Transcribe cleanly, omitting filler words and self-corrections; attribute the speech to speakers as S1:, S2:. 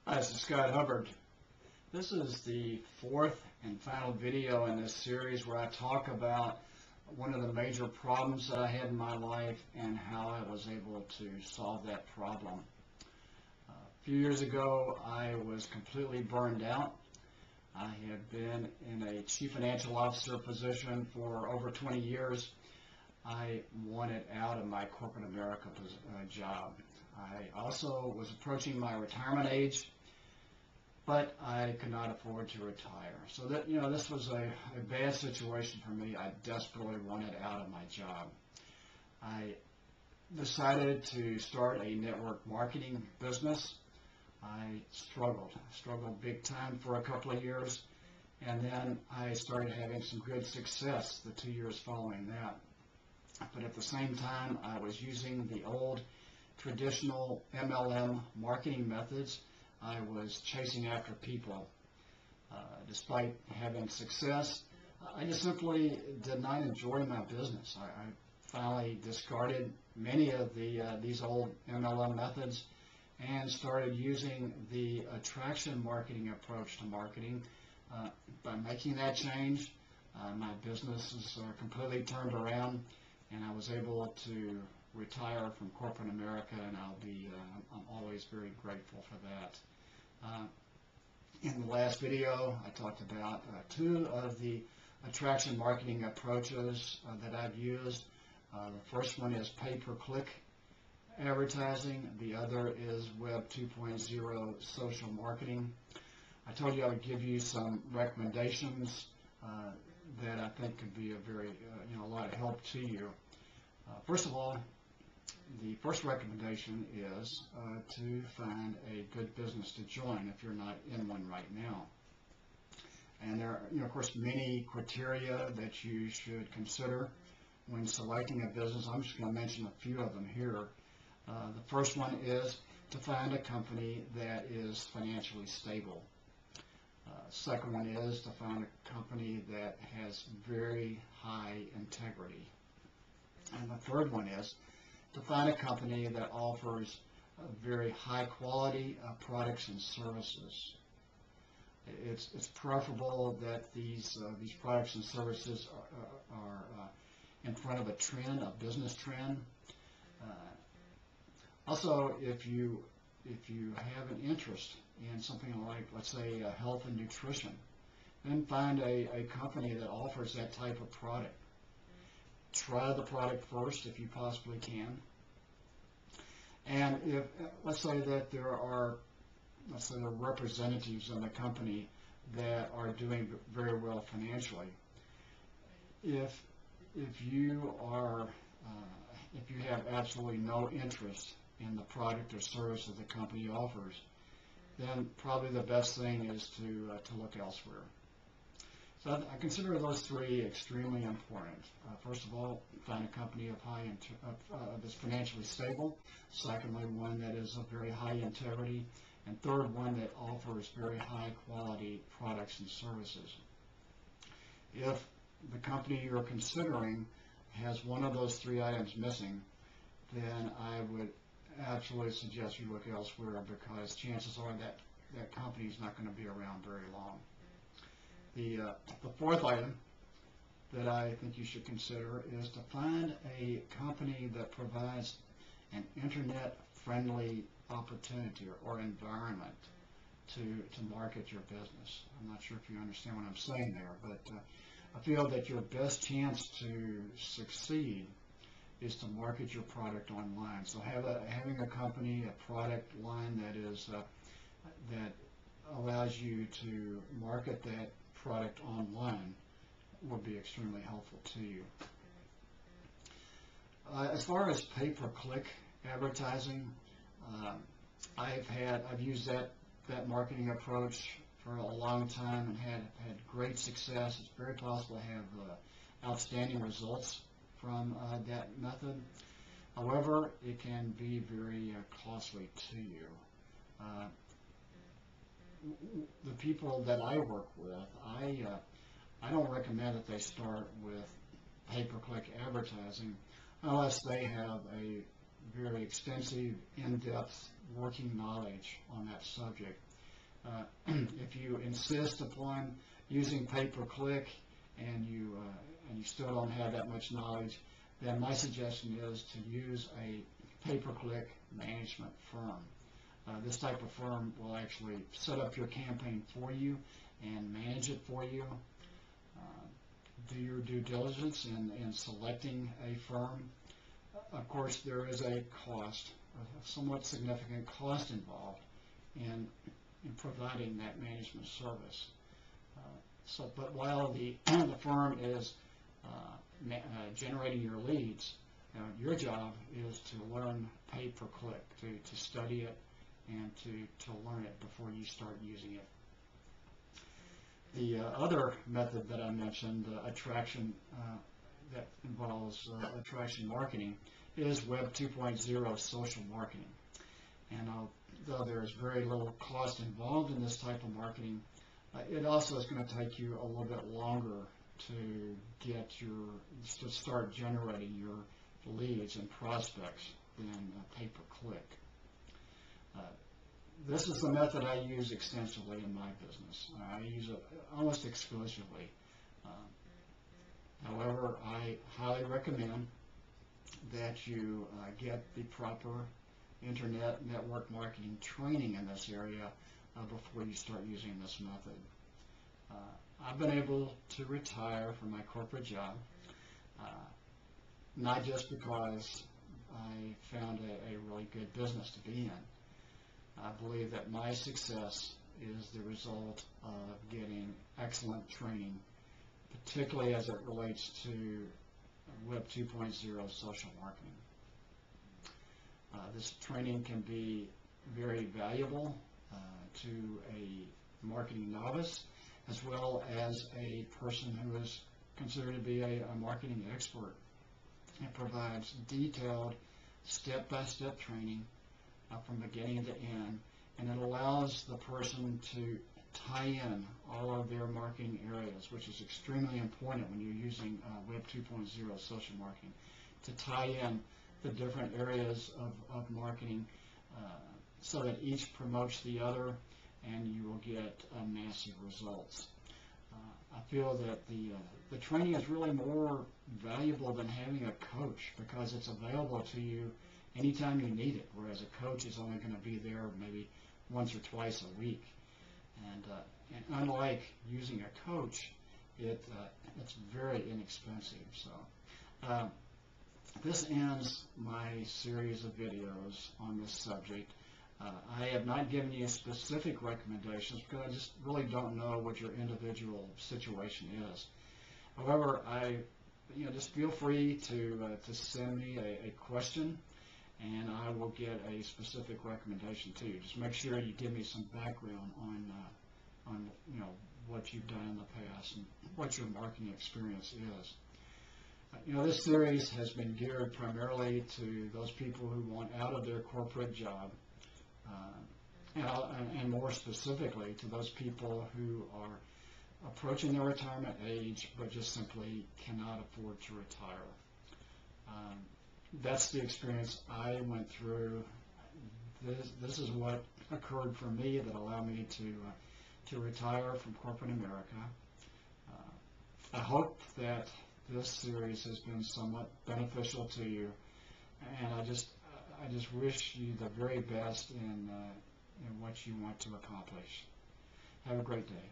S1: Hi, this is Scott Hubbard. This is the fourth and final video in this series where I talk about one of the major problems that I had in my life and how I was able to solve that problem. A few years ago, I was completely burned out. I had been in a chief financial officer position for over 20 years. I wanted out of my corporate America job. I also was approaching my retirement age, but I could not afford to retire. So that, this was a bad situation for me. I desperately wanted out of my job. I decided to start a network marketing business. I struggled big time for a couple of years, and then I started having some good success the 2 years following that. But at the same time, I was using the old traditional MLM marketing methods. I was chasing after people. Despite having success, I just simply did not enjoy my business. I finally discarded many of these old MLM methods and started using the attraction marketing approach to marketing. By making that change, my business is completely turned around, and I was able to retire from corporate America, and I'm always very grateful for that. In the last video, I talked about two of the attraction marketing approaches that I've used. The first one is pay-per-click advertising. The other is Web 2.0 social marketing. I told you I would give you some recommendations that I think could be a lot of help to you. First of all, the first recommendation is to find a good business to join if you're not in one right now. And there are, of course, many criteria that you should consider when selecting a business. I'm just going to mention a few of them here. The first one is to find a company that is financially stable. Second one is to find a company that has very high integrity. And the third one is to find a company that offers very high quality products and services. It's preferable that these products and services are in front of a trend, a business trend. Also, if you have an interest in something like, let's say, health and nutrition, then find a company that offers that type of product. Try the product first if you possibly can. And if, let's say that there are representatives in the company that are doing very well financially. If you have absolutely no interest in the product or service that the company offers, then probably the best thing is to look elsewhere. So I consider those three extremely important. First of all, find a company that's financially stable. Secondly, one that is of very high integrity. And third, one that offers very high quality products and services. If the company you're considering has one of those three items missing, then I would absolutely suggest you look elsewhere, because chances are that company is not going to be around very long. The fourth item that I think you should consider is to find a company that provides an internet-friendly opportunity or environment to market your business. I'm not sure if you understand what I'm saying there, but I feel that your best chance to succeed is to market your product online. So having a company, a product line that allows you to market that product online would be extremely helpful to you. As far as pay-per-click advertising, I've used that marketing approach for a long time and had great success. It's very possible to have outstanding results from that method. However, it can be very costly to you. The people that I work with, I don't recommend that they start with pay-per-click advertising unless they have a very extensive, in-depth working knowledge on that subject. If you insist upon using pay-per-click and you still don't have that much knowledge, then my suggestion is to use a pay-per-click management firm. This type of firm will actually set up your campaign for you and manage it for you. Do your due diligence in selecting a firm. Of course, there is a cost, a somewhat significant cost involved in providing that management service. But while the firm is generating your leads, your job is to learn pay-per-click, to study it and to learn it before you start using it. The other method that I mentioned, attraction, that involves attraction marketing, is Web 2.0 social marketing. And though there is very little cost involved in this type of marketing, it also is going to take you a little bit longer to start generating your leads and prospects than pay-per-click. This is the method I use extensively in my business. I use it almost exclusively. However, I highly recommend that you get the proper internet network marketing training in this area before you start using this method. I've been able to retire from my corporate job, not just because I found a really good business to be in. I believe that my success is the result of getting excellent training, particularly as it relates to Web 2.0 social marketing. This training can be very valuable to a marketing novice, as well as a person who is considered to be a marketing expert. It provides detailed step-by-step training from beginning to end, and it allows the person to tie in all of their marketing areas, which is extremely important when you're using Web 2.0 social marketing, to tie in the different areas of marketing so that each promotes the other and you will get massive results. I feel that the training is really more valuable than having a coach because it's available to you anytime you need it, whereas a coach is only going to be there maybe once or twice a week. And unlike using a coach, it's very inexpensive. So this ends my series of videos on this subject. I have not given you specific recommendations because I just really don't know what your individual situation is. However, just feel free to send me a question, and I will get a specific recommendation to you. Just make sure you give me some background on what you've done in the past and what your marketing experience is. This series has been geared primarily to those people who want out of their corporate job, and more specifically to those people who are approaching their retirement age but just simply cannot afford to retire. That's the experience I went through. This is what occurred for me that allowed me to retire from corporate America. I hope that this series has been somewhat beneficial to you, and I just wish you the very best in what you want to accomplish. Have a great day.